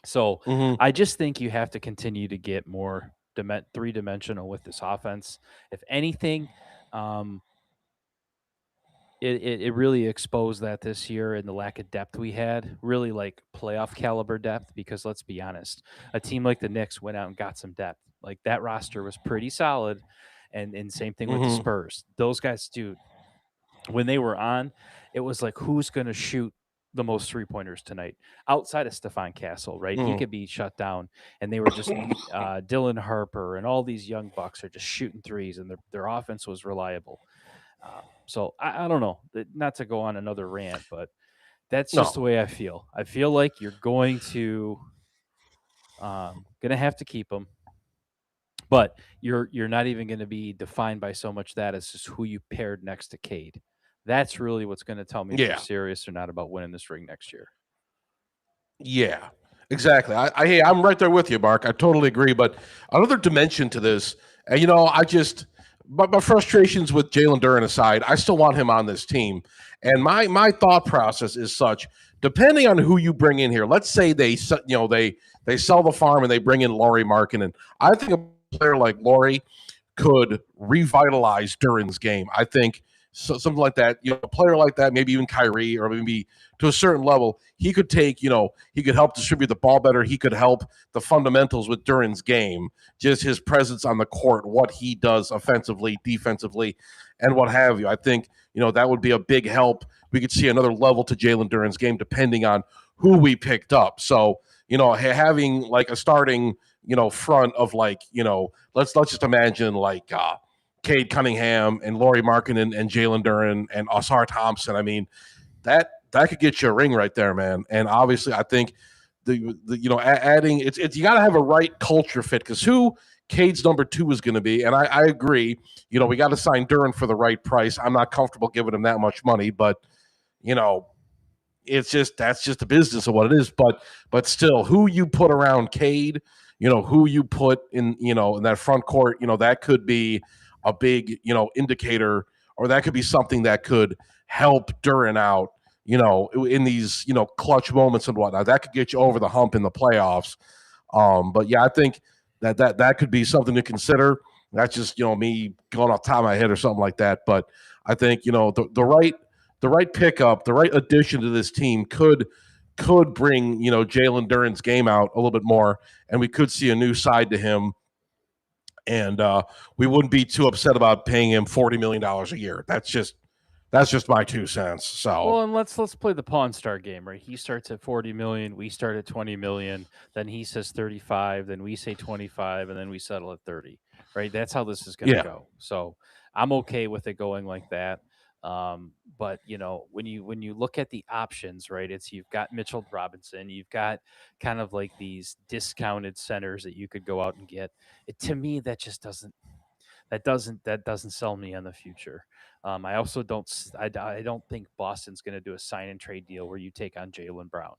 So Hmm. I just think you have to continue to get more three dimensional with this offense. If anything, um, it really exposed that this year and the lack of depth we had, really like playoff caliber depth. Because let's be honest, a team like the Knicks went out and got some depth. Like that roster was pretty solid, and same thing with the Hmm. Spurs. Those guys, dude, when they were on, it was like who's going to shoot the most 3-pointers tonight outside of Stephon Castle, right? He Mm. could be shut down, and they were just Dylan Harper and all these young bucks are just shooting threes, and their offense was reliable. So I don't know, not to go on another rant, but that's just the No. way I feel. I feel like you're gonna have to keep him, but you're not even going to be defined by so much that as just who you paired next to Cade. That's really what's going to tell me if you're Yeah. serious or not about winning this ring next year. Yeah, exactly. Hey, I'm right there with you, Mark. I totally agree. But another dimension to this, and but my frustrations with Jalen Duren aside, I still want him on this team. And my thought process is such: depending on who you bring in here, let's say they sell the farm and they bring in Laurie Markkinen. I think a player like Laurie could revitalize Duren's game. I think something like that, a player like that, maybe even Kyrie, or maybe to a certain level, he could he could help distribute the ball better. He could help the fundamentals with Duren's game, just his presence on the court, what he does offensively, defensively, and what have you. I think, that would be a big help. We could see another level to Jalen Duren's game depending on who we picked up. So, having like a starting, front of let's just imagine Cade Cunningham and Laurie Markkinen and Jalen Duren and Osar Thompson. I mean, that could get you a ring right there, man. And obviously, I think adding it's you got to have a right culture fit, because who Cade's number 2 is going to be, and I agree. We got to sign Duren for the right price. I'm not comfortable giving him that much money, but you know that's just the business of what it is. But still, who you put around Cade, who you put in that front court, that could be a big indicator, or that could be something that could help Duren out, in these clutch moments and whatnot. That could get you over the hump in the playoffs. But yeah, I think that could be something to consider. That's just me going off the top of my head or something like that. But I think the right pickup, the right addition to this team could bring Jalen Duren's game out a little bit more, and we could see a new side to him. And we wouldn't be too upset about paying him $40 million a year. That's just my 2 cents. So Well, and let's play the Pawn Star game, right? He starts at 40 million, we start at 20 million, then he says 35, then we say 25, and then we settle at 30. Right? That's how this is going to yeah, go. So I'm okay with it going like that. But when you look at the options, right? You've got Mitchell Robinson, you've got kind of like these discounted centers that you could go out and get. To me, that just doesn't sell me on the future. I also I don't think Boston's going to do a sign and trade deal where you take on Jaylen Brown.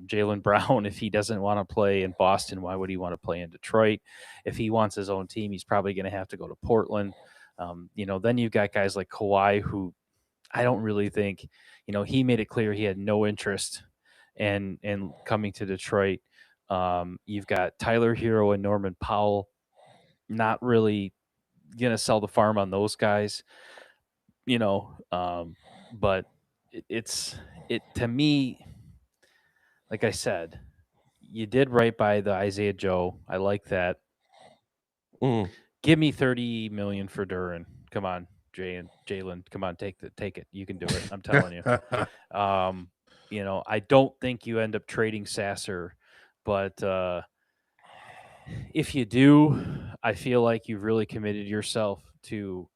Jaylen Brown, if he doesn't want to play in Boston, why would he want to play in Detroit? If he wants his own team, he's probably going to have to go to Portland. Then you've got guys like Kawhi, who I don't really think, he made it clear he had no interest in coming to Detroit. You've got Tyler Hero and Norman Powell, not really gonna sell the farm on those guys, you know. But it to me, like I said, you did right by the Isaiah Joe. I like that. mm. Give me 30 million for Duren. Come on, Jay and Jalen. Come on, take it. You can do it. I'm telling you. I don't think you end up trading Sasser, but if you do, I feel like you've really committed yourself to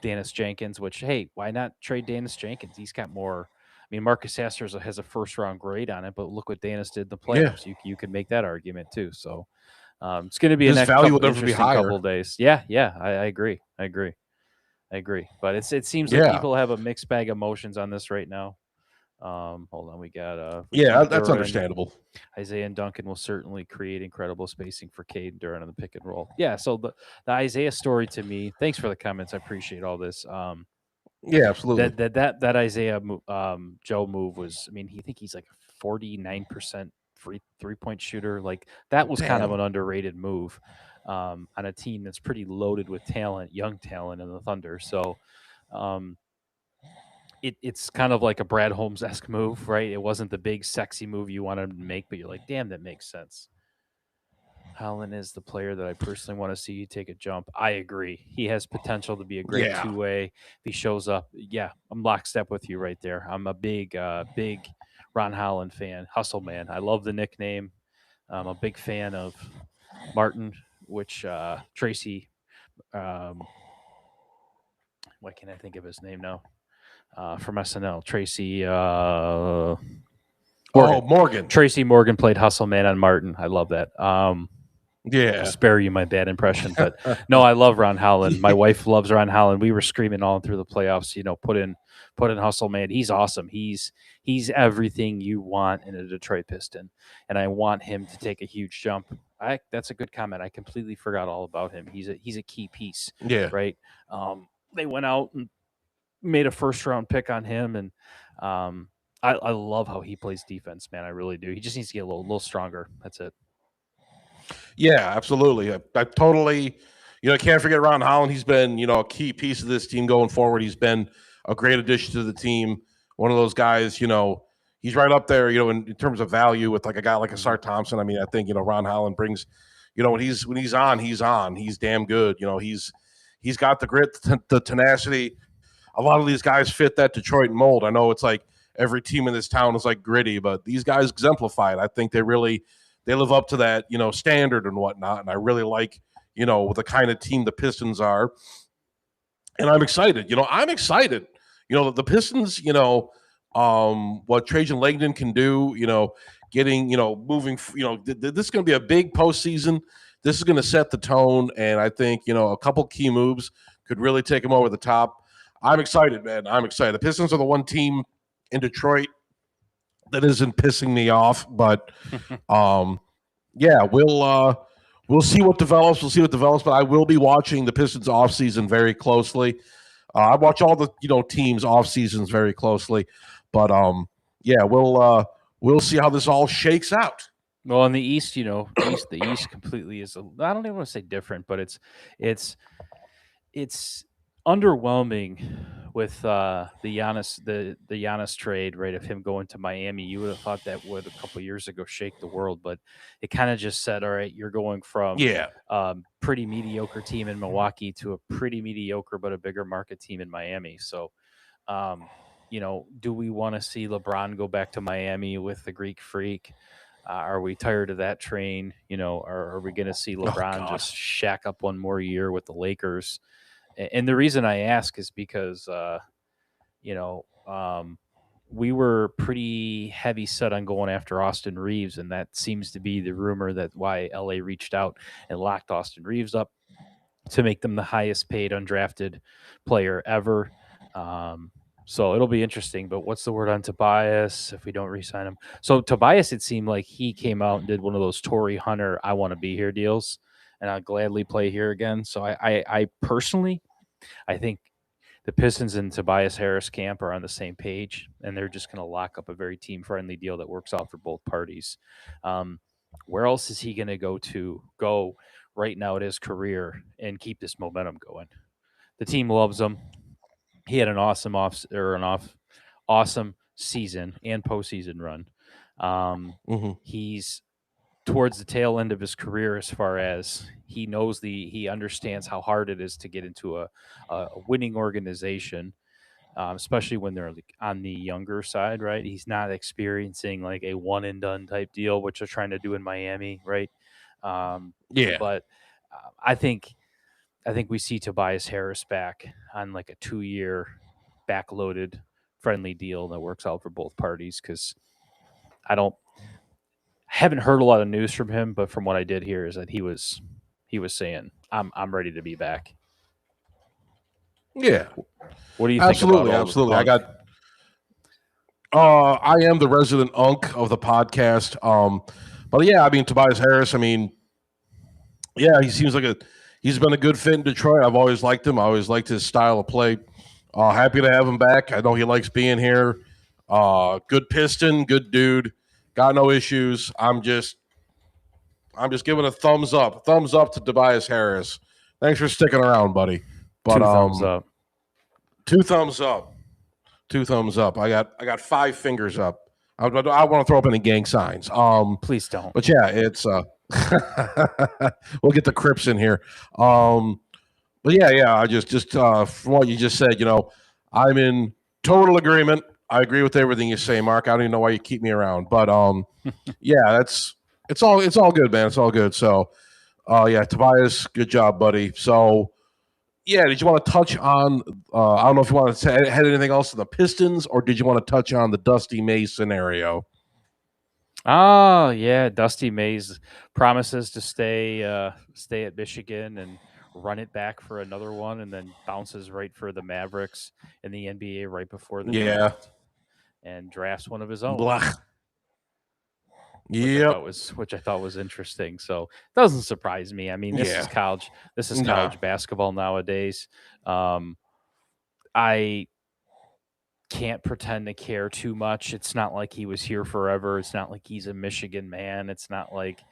Dennis Jenkins, which, hey, why not trade Dennis Jenkins? He's got more. I mean, Marcus Sasser has a first round grade on it, but look what Dennis did in the Yeah, playoffs. You could make that argument too. So it's going to be a his next value will couple never be interesting higher. couple of days. Yeah, I agree. I agree. But it seems like Yeah, people have a mixed bag of emotions on this right now. Hold on, we yeah, got that's Duren. understandable. Isaiah and Duncan will certainly create incredible spacing for Cade and Duren on the pick and roll. Yeah, so the Isaiah story to me. Thanks for the comments. I appreciate all this. Yeah, absolutely. That Isaiah Joe move was. I mean, he's like a 49% free 3-point shooter. Like that was kind of Damn. an underrated move on a team that's pretty loaded with talent, young talent in the Thunder. So. Um, it's kind of like a Brad Holmes esque move, right? It wasn't the big sexy move you wanted to make, but you're like, damn, that makes sense. Holland is the player that I personally want to see take a jump. I agree. He has potential to be a great Yeah. two-way. If he shows up, yeah, I'm lockstep with you right there. I'm a big Ron Holland fan, hustle man. I love the nickname. I'm a big fan of Martin, which Tracy. Um, why can't I think of his name now? From SNL, Tracy Oh, Morgan. Morgan. Tracy Morgan played Hustle Man on Martin. I love that. I'll Yeah. spare you my bad impression, but no, I love Ron Holland. My wife loves Ron Holland. We were screaming all through the playoffs. Put in Hustle Man. He's awesome. He's everything you want in a Detroit Piston, and I want him to take a huge jump. That's a good comment. I completely forgot all about him. He's a key piece, Yeah. right? They went out and made a first round pick on him, and I love how he plays defense, man. I really do. He just needs to get a little stronger. That's it. Yeah, absolutely. I totally, I can't forget Ron Holland. He's been, a key piece of this team going forward. He's been a great addition to the team. One of those guys, he's right up there, in terms of value with like a guy like a Sar Thompson. I mean, I think, Ron Holland brings, when he's on, he's on. He's damn good. He's got the grit, the tenacity. A lot of these guys fit that Detroit mold. I know it's like every team in this town is like gritty, but these guys exemplify it. I think they live up to that, standard and whatnot. And I really like, the kind of team the Pistons are. And I'm excited. I'm excited. The Pistons, what Trajan Langdon can do, getting, moving, this is going to be a big postseason. This is going to set the tone. And I think, a couple key moves could really take them over the top. I'm excited, man. I'm excited. The Pistons are the one team in Detroit that isn't pissing me off, but yeah, we'll see what develops. We'll see what develops, but I will be watching the Pistons offseason very closely. I watch all the teams off seasons very closely, but yeah, we'll see how this all shakes out. Well, in the East, the East completely is. I don't even want to say different, but it's underwhelming with the Giannis trade, right? Of him going to Miami, you would have thought that would a couple years ago shake the world, but it kind of just said, all right, you're going from Yeah, pretty mediocre team in Milwaukee to a pretty mediocre but a bigger market team in Miami. So, do we want to see LeBron go back to Miami with the Greek Freak? Are we tired of that train? Are we going to see LeBron just shack up one more year with the Lakers? And the reason I ask is because, we were pretty heavy set on going after Austin Reeves, and that seems to be the rumor that why LA reached out and locked Austin Reeves up to make them the highest paid undrafted player ever. So it'll be interesting. But what's the word on Tobias if we don't re-sign him? So Tobias, it seemed like he came out and did one of those Torrey Hunter "I want to be here" deals, and I'll gladly play here again. So I personally, I think the Pistons and Tobias Harris camp are on the same page, and they're just going to lock up a very team-friendly deal that works out for both parties. Where else is he going to go right now at his career and keep this momentum going? The team loves him. He had an awesome season and postseason run. He's towards the tail end of his career as far as he understands how hard it is to get into a winning organization, especially when they're on the younger side, right? He's not experiencing like a one and done type deal, which they're trying to do in Miami, right? Yeah. But I think we see Tobias Harris back on like a 2-year backloaded friendly deal that works out for both parties because I haven't heard a lot of news from him, but from what I did hear is that he was saying, I'm ready to be back. Yeah. What do you Absolutely, think about absolutely. I am the resident unk of the podcast. But yeah, I mean Tobias Harris, I mean, yeah, he seems like he's been a good fit in Detroit. I've always liked him. I always liked his style of play. Happy to have him back. I know he likes being here. Good Piston, good dude. Got no issues. I'm just giving a thumbs up. Thumbs up to Tobias Harris. Thanks for sticking around, buddy. But 2 thumbs up. 2 thumbs up. 2 thumbs up. I got 5 fingers up. I want to throw up any gang signs. Please don't. But yeah, it's We'll get the Crips in here. But yeah. I just from what you just said, I'm in total agreement. I agree with everything you say, Mark. I don't even know why you keep me around, but yeah, it's all good, man. It's all good. So, yeah, Tobias, good job, buddy. So, yeah, did you want to touch on? I don't know if you want to had anything else to the Pistons, or did you want to touch on the Dusty Mays scenario? Oh yeah, Dusty Mays promises to stay at Michigan and run it back for another one, and then bounces right for the Mavericks in the NBA right before the Yeah, draft, and drafts one of his own, blah. which I Yep. thought was interesting. So it doesn't surprise me. I mean, this is Yeah. college. This is Nah. college basketball nowadays. Um, I can't pretend to care too much. It's not like he was here forever. It's not like he's a Michigan man. It's not like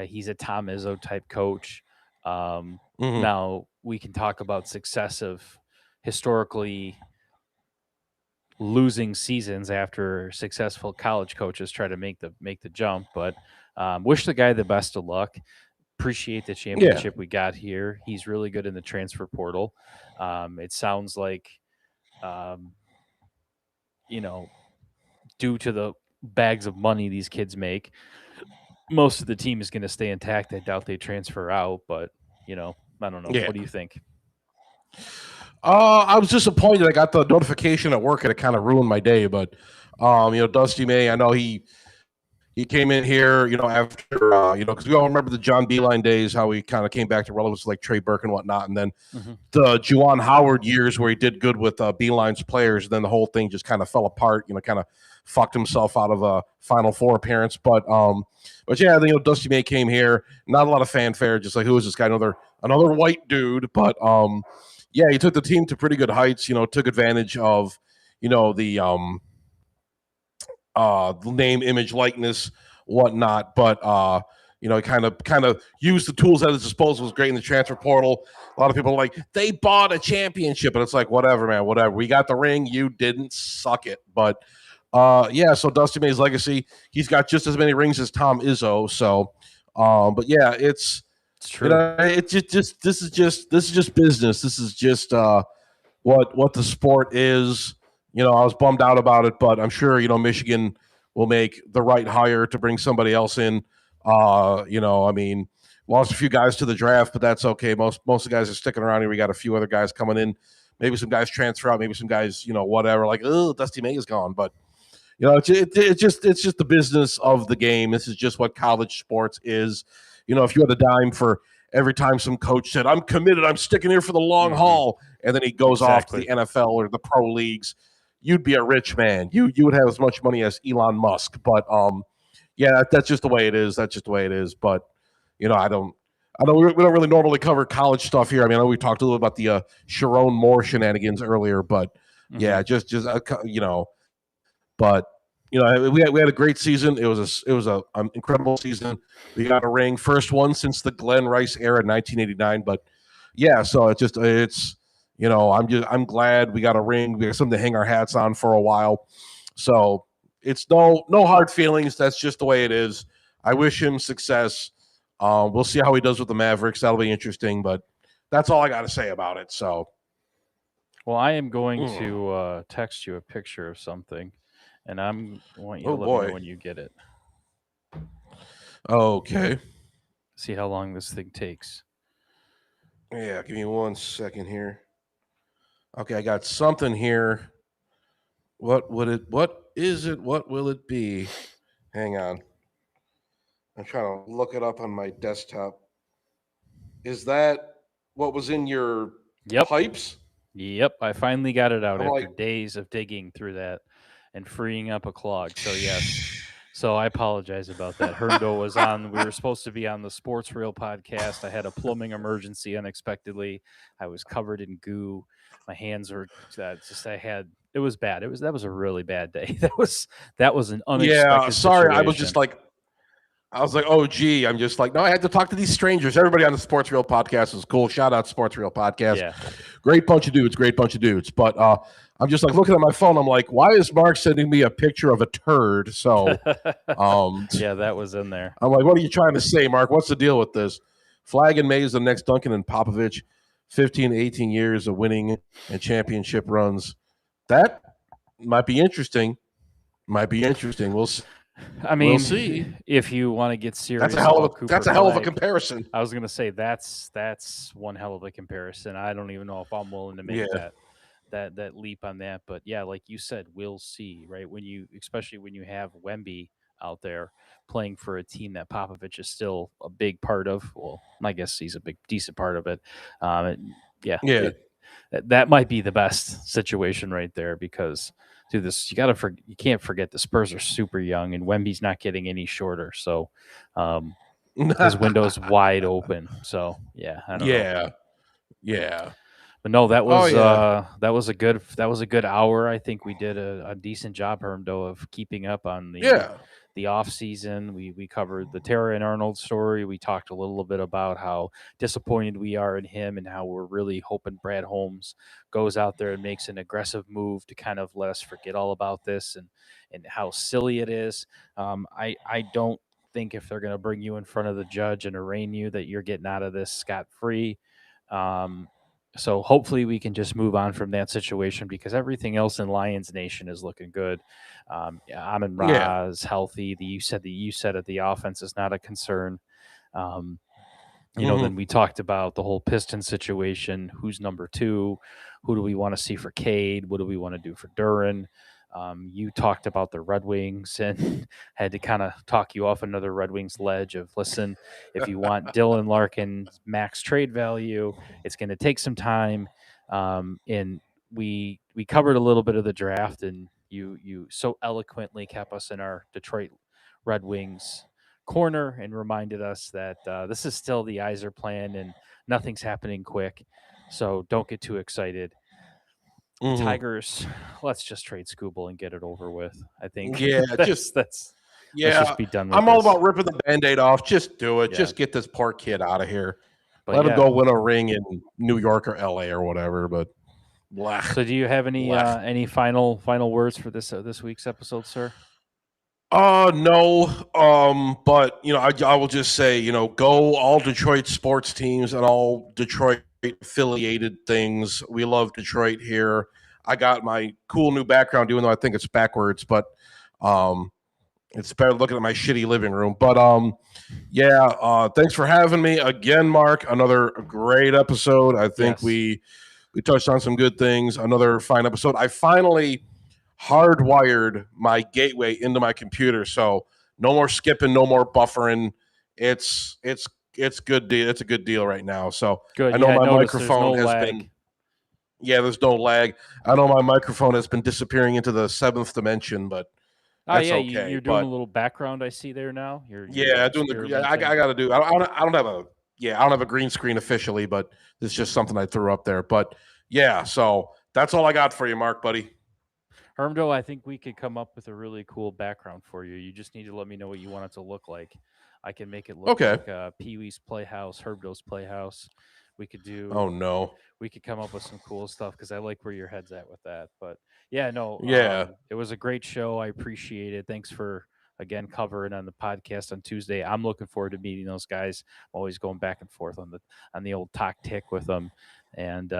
he's a Tom Izzo type coach. Hmm. Now we can talk about successive, historically losing seasons after successful college coaches try to make the jump. But wish the guy the best of luck. Appreciate the Yeah. championship we got here. He's really good in the transfer portal. It sounds like, um, you know, due to the bags of money these kids make, most of the team is going to stay intact. I doubt they transfer out, but I don't know. Yeah. What do you think? I was disappointed. I got the notification at work, and it kind of ruined my day. But, Dusty May, I know he came in here, after, because we all remember the John Beeline days, how he kind of came back to relevance like Trey Burke and whatnot, and then Mm-hmm. the Juwan Howard years where he did good with Beeline's players, and then the whole thing just kind of fell apart. Kind of fucked himself out of a Final Four appearance. But yeah, Dusty May came here, not a lot of fanfare, just like who is this guy? Another white dude, but yeah, he took the team to pretty good heights. Took advantage of the name, image, likeness, whatnot. But he kind of used the tools at his disposal. Was great in the transfer portal. A lot of people are like, they bought a championship, and it's like, whatever, man, whatever. We got the ring, you didn't. Suck it. But yeah, so Dusty May's legacy, he's got just as many rings as Tom Izzo. So, but yeah, It's true. it's just this is just business. This is just what the sport is. I was bummed out about it, but I'm sure Michigan will make the right hire to bring somebody else in. I mean, lost a few guys to the draft, but that's okay. Most of the guys are sticking around here. We got a few other guys coming in. Maybe some guys transfer out. Maybe some guys, whatever. Like, oh, Dusty May is gone, but it's just the business of the game. This is just what college sports is. If you had a dime for every time some coach said, "I'm committed, I'm sticking here for the long haul," and then he goes off to Exactly. the NFL or the pro leagues, you'd be a rich man. You would have as much money as Elon Musk. But yeah, that's just the way it is. That's just the way it is. But I know we don't really normally cover college stuff here. I mean, I know we talked a little about the Sharon Moore shenanigans earlier, but Mm-hmm. yeah, just but we had a great season. It was a incredible season. We got a ring, first one since the Glenn Rice era, 1989. But yeah, so I'm glad we got a ring. We got something to hang our hats on for a while. So it's no hard feelings. That's just the way it is. I wish him success. We'll see how he does with the Mavericks. That'll be interesting. But that's all I got to say about it. So Well, I am going mm. to text you a picture of something, and I want you to Oh let me know boy. when you get it. Okay. See how long this thing takes. Yeah, give me 1 second here. Okay, I got something here. What is it? What will it be? Hang on. I'm trying to look it up on my desktop. Is that what was in your Yep. pipes? Yep. I finally got it out I'm after like, days of digging through that and freeing up a clog. So yes. So I apologize about that. Hermdo was on. We were supposed to be on the Sports Reel podcast. I had a plumbing emergency unexpectedly. I was covered in goo. My hands were just. I had. It was bad. That was a really bad day. That was an yeah, unexpected sorry. I was just situation. like, I was like, oh, gee. I'm just like, no, I had to talk to these strangers. Everybody on the Sports Reel podcast is cool. Shout out Sports Reel podcast. Yeah. Great bunch of dudes. Great bunch of dudes. But I'm just like looking at my phone. I'm like, why is Mark sending me a picture of a turd? So Yeah, that was in there. I'm like, what are you trying to say, Mark? What's the deal with this? Flag and May is the next Duncan and Popovich. 15, 18 years of winning and championship runs. That might be interesting. Might be interesting. I We'll mean, see. if you want to get serious That's a hell of about a Cooper that's a hell of a Flag, comparison. I was gonna say that's one hell of a comparison. I don't even know if I'm willing to make Yeah. that leap on that. But yeah, like you said, we'll see, right? Especially when you have Wemby out there playing for a team that Popovich is still a big part of. Well, I guess he's a big decent part of it. Yeah, Yeah. that might be the best situation right there because dude, you can't forget the Spurs are super young and Wemby's not getting any shorter. So his window's wide open. So yeah, I don't know. Yeah. Yeah. But no, Oh yeah. that was a good hour. I think we did a decent job, Hermdo, of keeping up on Yeah. the off season. We covered the Terrion Arnold story. We talked a little bit about how disappointed we are in him and how we're really hoping Brad Holmes goes out there and makes an aggressive move to kind of let us forget all about this and how silly it is. I don't think if they're going to bring you in front of the judge and arraign you that you're getting out of this scot free. Um, so hopefully we can just move on from that situation because everything else in Lions Nation is looking good. Amon Yeah. Ra is healthy. You said it. The offense is not a concern. Um, then Hmm. we talked about the whole Piston situation. Who's number two? Who do we want to see for Cade? What do we want to do for Duran? You talked about the Red Wings and had to kind of talk you off another Red Wings ledge of listen, if you want Dylan Larkin's max trade value, it's going to take some time. And we covered a little bit of the draft, and you so eloquently kept us in our Detroit Red Wings corner and reminded us that this is still the Iser plan and nothing's happening quick. So don't get too excited. The Hmm. Tigers, let's just trade Scooble and get it over with. I think Yeah. Just let's yeah. just be done with I'm all this. about ripping the Band-Aid off. Just do it. Yeah. Just get this poor kid out of here. But Let him yeah. go win a ring in New York or LA or whatever. But blah, So do you have blah. any final words for this week's episode, sir? No. But I will just say, go all Detroit sports teams and all Detroit affiliated things. We love Detroit here. I got my cool new background, even though I think it's backwards, but um, it's better looking at my shitty living room. But yeah. Thanks for having me again, Mark. Another great episode. I think Yes. we touched on some good things. Another fine episode. I finally hardwired my gateway into my computer, so no more skipping, no more buffering. It's good deal. It's a good deal right now. So Good. I know Yeah, I my noticed there's no microphone has lag. been there's no lag. I know my microphone has been disappearing into the seventh dimension, but Oh that's yeah, okay. you're doing a But little background I see there now. You're yeah, doing the I experimenting. got to do. I don't have a I don't have a green screen officially, but it's just something I threw up there. But yeah, so that's all I got for you, Mark, buddy. Hermdo, I think we could come up with a really cool background for you. You just need to let me know what you want it to look like. I can make it look Okay. like Pee Wee's Playhouse, Hermdo's Playhouse. We could Oh do no. we could come up with some cool stuff because I like where your head's at with that. But yeah, no, Yeah. it was a great show. I appreciate it. Thanks for again covering on the podcast on Tuesday. I'm looking forward to meeting those guys. I'm always going back and forth on the old talk tick with them, and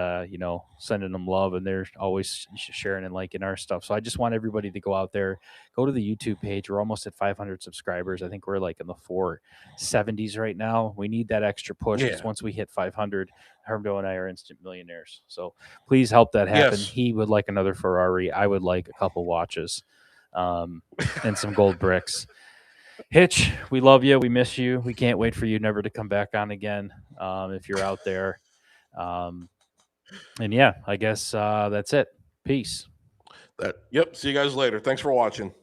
sending them love, and they're always sharing and liking our stuff. So I just want everybody to go out there, go to the YouTube page. We're almost at 500 subscribers. I think we're like in the 470s right now. We need that extra push because Yeah. once we hit 500, Hermdo and I are instant millionaires. So please help that happen. Yes. He would like another Ferrari. I would like a couple watches, and some gold bricks. Hitch, we love you. We miss you. We can't wait for you never to come back on again. If you're out there. Um, and yeah, I guess that's it. Peace. Yep. See you guys later. Thanks for watching.